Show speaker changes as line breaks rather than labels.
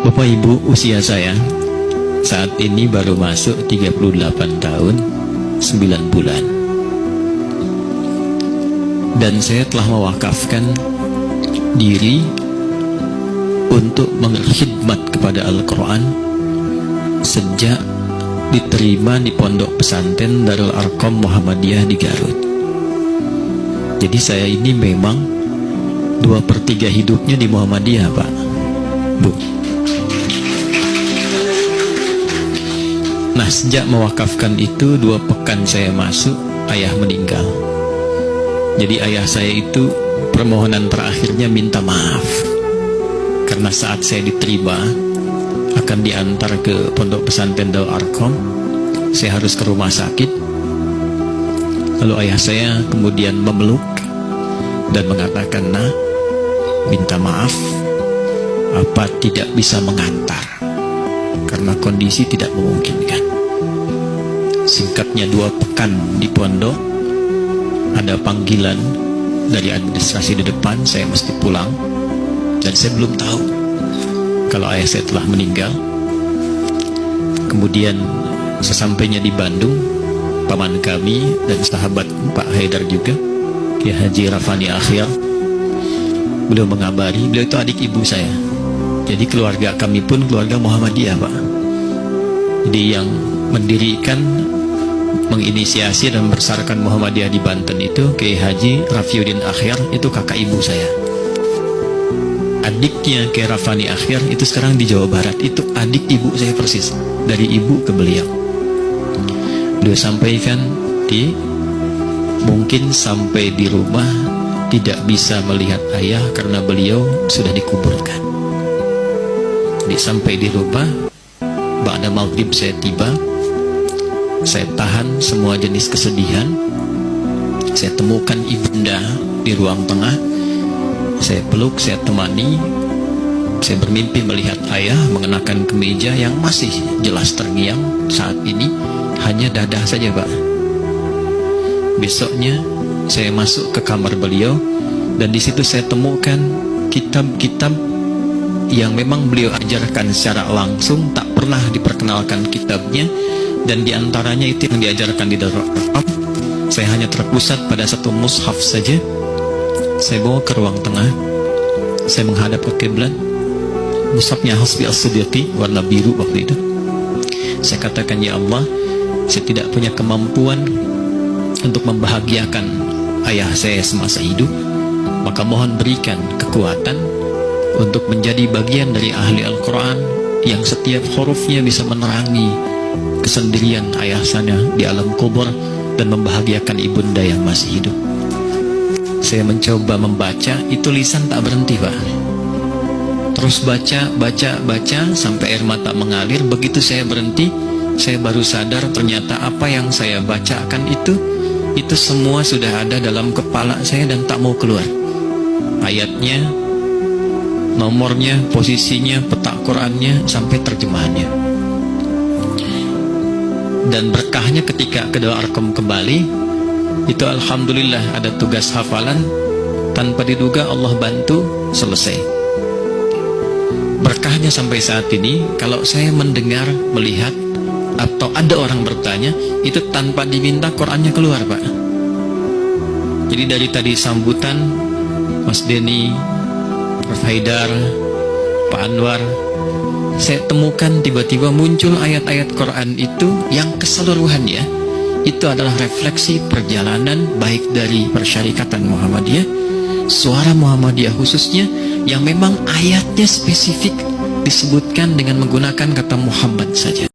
Bapak Ibu, usia saya saat ini baru masuk 38 tahun 9 bulan. Dan saya telah mewakafkan diri untuk mengkhidmat kepada Al-Quran sejak diterima di pondok pesantren Darul Arqam Muhammadiyah di Garut. Jadi saya ini memang 2/3 hidupnya di Muhammadiyah, Pak, Bu. Nah, sejak mewakafkan itu 2 pekan saya masuk, ayah meninggal. Jadi ayah saya itu permohonan terakhirnya minta maaf, karena saat saya diterima akan diantar ke pondok pesantren Darul Arqam, saya harus ke rumah sakit. Lalu ayah saya kemudian memeluk dan mengatakan, "Nah, minta maaf, apa tidak bisa mengantar karena kondisi tidak memungkinkan." Singkatnya 2 pekan di pondok, ada panggilan dari administrasi di depan, saya mesti pulang. Dan saya belum tahu kalau ayah saya telah meninggal. Kemudian sesampainya di Bandung, paman kami dan sahabat Pak Haidar juga, Kiai Haji Rafani Akhir, beliau mengabari, beliau itu adik ibu saya. Jadi keluarga kami pun keluarga Muhammadiyah, Pak. Jadi yang mendirikan, menginisiasi dan membesarkan Muhammadiyah di Banten itu Kiai Haji Rafiuddin Akhir, itu kakak ibu saya. Adiknya Kiai Rafani Akhir itu sekarang di Jawa Barat, itu adik ibu saya persis, dari ibu ke beliau. Beliau sampaikan, mungkin sampai di rumah tidak bisa melihat ayah karena beliau sudah dikuburkan. Jadi sampai di rumah, ba'da maghrib saya tiba, saya tahan semua jenis kesedihan. Saya temukan ibunda di ruang tengah, saya peluk, saya temani. Saya bermimpi melihat ayah mengenakan kemeja yang masih jelas terngiang saat ini, hanya dada saja, Pak. Besoknya saya masuk ke kamar beliau, dan di situ saya temukan kitab-kitab yang memang beliau ajarkan secara langsung, tak pernah diperkenalkan kitabnya. Dan diantaranya itu yang diajarkan di Darul Arqam, saya hanya terpusat pada 1 mushaf saja. Saya bawa ke ruang tengah, saya menghadap ke kiblat. Mushafnya Hasbi As-Siddiqi, warna biru waktu itu. Saya katakan, "Ya Allah, saya tidak punya kemampuan untuk membahagiakan ayah saya semasa hidup, maka mohon berikan kekuatan untuk menjadi bagian dari ahli Al-Quran yang setiap hurufnya bisa menerangi kesendirian ayah saya di alam kubur dan membahagiakan ibunda yang masih hidup." Saya mencoba membaca, itu lisan tak berhenti, Pak. Terus baca sampai air mata mengalir. Begitu saya berhenti, saya baru sadar ternyata apa yang saya bacakan itu semua sudah ada dalam kepala saya dan tak mau keluar. Ayatnya, nomornya, posisinya, peta Qurannya, sampai terjemahannya. Dan berkahnya ketika ke Darul Arqam kembali, itu alhamdulillah ada tugas hafalan, tanpa diduga Allah bantu, selesai. Berkahnya sampai saat ini, kalau saya mendengar, melihat, atau ada orang bertanya, itu tanpa diminta Qurannya keluar, Pak. Jadi dari tadi sambutan Mas Denny, Prof Haidar, Pak Anwar, saya temukan tiba-tiba muncul ayat-ayat Quran itu yang keseluruhannya itu adalah refleksi perjalanan baik dari Persyarikatan Muhammadiyah, Suara Muhammadiyah khususnya, yang memang ayatnya spesifik disebutkan dengan menggunakan kata Muhammad saja.